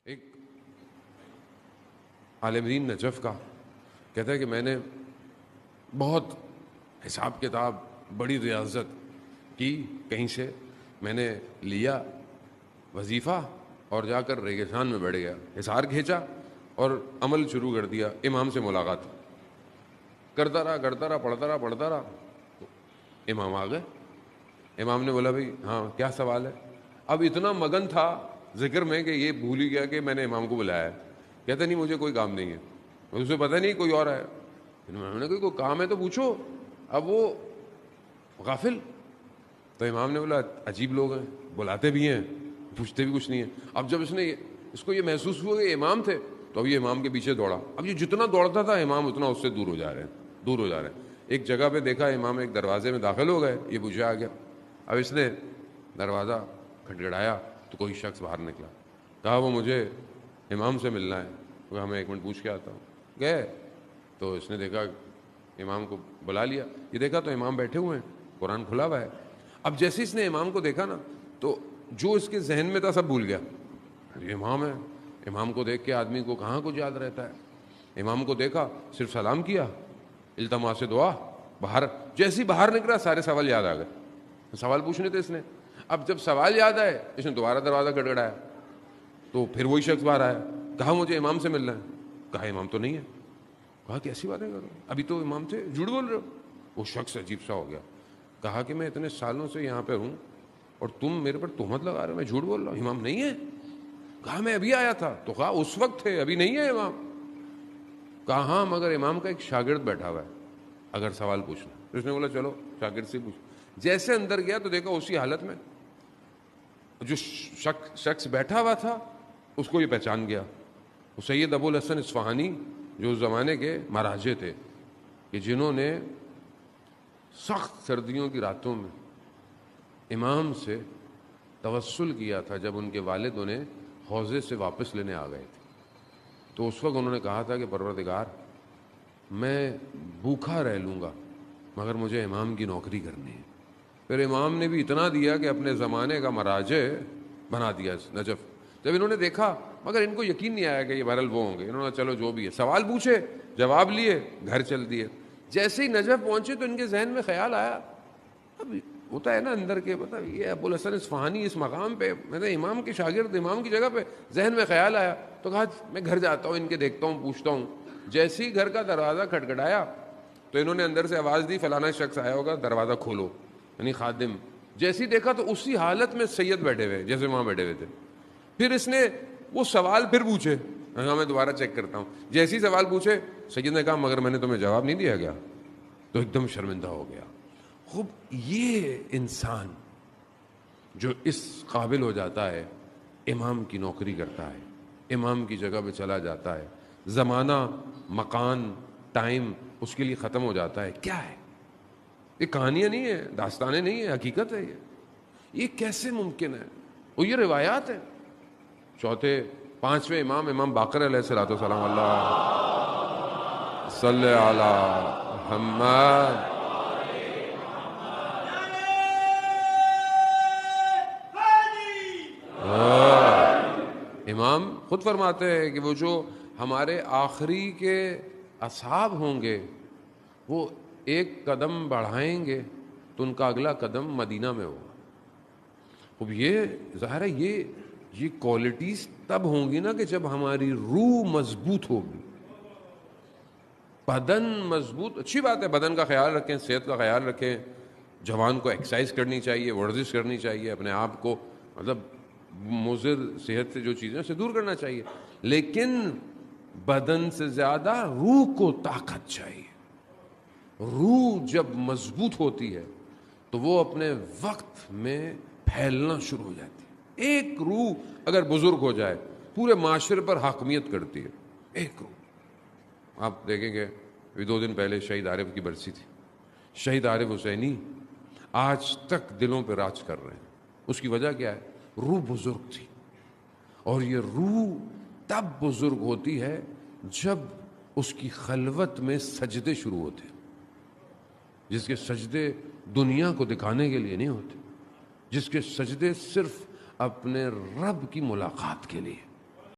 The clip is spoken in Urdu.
ایک عالم دین نجف کا کہتا ہے کہ میں نے بہت حساب کتاب بڑی ریاضت کی، کہیں سے میں نے لیا وظیفہ اور جا کر ریگستان میں بیٹھ گیا، حصار کھینچا اور عمل شروع کر دیا۔ امام سے ملاقات کرتا رہا پڑھتا رہا تو امام آ گئے۔ امام نے بولا بھائی ہاں کیا سوال ہے؟ اب اتنا مگن تھا ذکر میں کہ یہ بھول ہی گیا کہ میں نے امام کو بلایا ہے۔ کہتا نہیں مجھے کوئی کام نہیں ہے، اسے پتہ نہیں کوئی اور ہے۔ امام نے کہا کوئی کام ہے تو پوچھو، اب وہ غافل۔ تو امام نے بولا عجیب لوگ ہیں، بلاتے بھی ہیں پوچھتے بھی کچھ نہیں ہے۔ اب جب اس کو یہ محسوس ہوا کہ امام تھے تو اب یہ امام کے پیچھے دوڑا۔ اب یہ جتنا دوڑتا تھا امام اتنا اس سے دور ہو جا رہے ہیں۔ ایک جگہ پہ دیکھا امام ایک دروازے میں داخل ہو گئے، یہ پیچھے آ گیا۔ اب اس نے دروازہ کھٹکھٹایا تو کوئی شخص باہر نکلا، کہا وہ مجھے امام سے ملنا ہے۔ کہا میں ایک منٹ پوچھ کے آتا ہوں۔ گئے تو اس نے دیکھا امام کو بلا لیا، یہ دیکھا تو امام بیٹھے ہوئے ہیں، قرآن کھلا ہوا ہے۔ اب جیسے اس نے امام کو دیکھا نا تو جو اس کے ذہن میں تھا سب بھول گیا۔ یہ امام ہے، امام کو دیکھ کے آدمی کو کہاں کچھ یاد رہتا ہے۔ امام کو دیکھا، صرف سلام کیا، التماس دعا، باہر جیسے باہر نکلا سارے سوال یاد آ گئے۔ سوال پوچھنے تھے اس نے۔ اب جب سوال یاد آئے اس نے دوبارہ دروازہ کھٹکھٹایا تو پھر وہی شخص باہر آیا، کہا مجھے امام سے ملنا ہے۔ کہا امام تو نہیں ہے۔ کہا کیسی باتیں کر رہے ہو، ابھی تو امام تھے، جھوٹ بول رہے ہو۔ وہ شخص عجیب سا ہو گیا، کہا کہ میں اتنے سالوں سے یہاں پہ ہوں اور تم میرے پر تہمت لگا رہے ہو، میں جھوٹ بول رہا ہوں، امام نہیں ہے۔ کہا میں ابھی آیا تھا۔ تو کہا اس وقت تھے، ابھی نہیں ہے امام۔ کہا ہاں مگر امام کا ایک شاگرد بیٹھا ہوا ہے، اگر سوال پوچھنا۔ اس نے بولا چلو شاگرد سے پوچھ۔ جیسے اندر گیا تو دیکھا اسی حالت میں جو شخص بیٹھا ہوا تھا اس کو یہ پہچان گیا، وہ سید ابو الحسن اصفہانی جو اس زمانے کے مہاراجے تھے، کہ جنہوں نے سخت سردیوں کی راتوں میں امام سے توسل کیا تھا جب ان کے والد انہیں حوضے سے واپس لینے آ گئے تھے۔ تو اس وقت انہوں نے کہا تھا کہ پروردگار میں بھوکھا رہ لوں گا مگر مجھے امام کی نوکری کرنی ہے۔ پھر امام نے بھی اتنا دیا کہ اپنے زمانے کا مراجع بنا دیا نجف۔ جب انہوں نے دیکھا مگر ان کو یقین نہیں آیا کہ یہ بہرحال وہ ہوں گے، انہوں نے چلو جو بھی ہے، سوال پوچھے، جواب لیے، گھر چل دیے۔ جیسے ہی نجف پہنچے تو ان کے ذہن میں خیال آیا، اب ہوتا ہے نا اندر کے، پتہ یہ ابو الحسن اصفہانی اس مقام پہ، میں نے امام کے شاگرد، امام کی جگہ پہ، ذہن میں خیال آیا تو کہا میں گھر جاتا ہوں، ان کے دیکھتا ہوں، پوچھتا ہوں۔ جیسے ہی گھر کا دروازہ کھٹکھٹایا تو انہوں نے اندر سے آواز دی فلانا شخص آیا ہوگا، دروازہ کھولو، یعنی خادم۔ جیسے ہی دیکھا تو اسی حالت میں سید بیٹھے ہوئے جیسے وہاں بیٹھے ہوئے تھے۔ پھر اس نے وہ سوال پھر پوچھے، ہاں میں دوبارہ چیک کرتا ہوں۔ جیسے ہی سوال پوچھے سید نے کہا مگر میں نے تمہیں جواب نہیں دیا گیا، تو ایک دم شرمندہ ہو گیا۔ خوب یہ انسان جو اس قابل ہو جاتا ہے، امام کی نوکری کرتا ہے، امام کی جگہ پہ چلا جاتا ہے، زمانہ، مکان، ٹائم اس کے لیے ختم ہو جاتا ہے، کیا ہے یہ؟ کہانیاں نہیں ہیں، داستانیں نہیں ہیں، حقیقت ہے یہ کیسے ممکن ہے؟ وہ یہ روایات ہیں۔ پانچویں امام باقر علیہ الصلوۃ والسلام، اللہ صلی علی محمد۔ امام خود فرماتے ہیں کہ وہ جو ہمارے آخری کے اصحاب ہوں گے وہ ایک قدم بڑھائیں گے تو ان کا اگلا قدم مدینہ میں ہوگا۔ اب یہ ظاہر ہے یہ کوالٹیز تب ہوں گی نا کہ جب ہماری روح مضبوط ہوگی، بدن مضبوط۔ اچھی بات ہے بدن کا خیال رکھیں، صحت کا خیال رکھیں، جوان کو ایکسرسائز کرنی چاہیے، ورزش کرنی چاہیے، اپنے آپ کو مطلب مضر صحت سے جو چیزیں اسے دور کرنا چاہیے، لیکن بدن سے زیادہ روح کو طاقت چاہیے۔ روح جب مضبوط ہوتی ہے تو وہ اپنے وقت میں پھیلنا شروع ہو جاتی ہے۔ ایک روح اگر بزرگ ہو جائے پورے معاشرے پر حاکمیت کرتی ہے، ایک روح۔ آپ دیکھیں گے ابھی 2 دن پہلے شہید عارف کی برسی تھی۔ شہید عارف حسینی آج تک دلوں پہ راج کر رہے ہیں۔ اس کی وجہ کیا ہے؟ روح بزرگ تھی، اور یہ روح تب بزرگ ہوتی ہے جب اس کی خلوت میں سجدے شروع ہوتے ہیں، جس کے سجدے دنیا کو دکھانے کے لیے نہیں ہوتے، جس کے سجدے صرف اپنے رب کی ملاقات کے لیے۔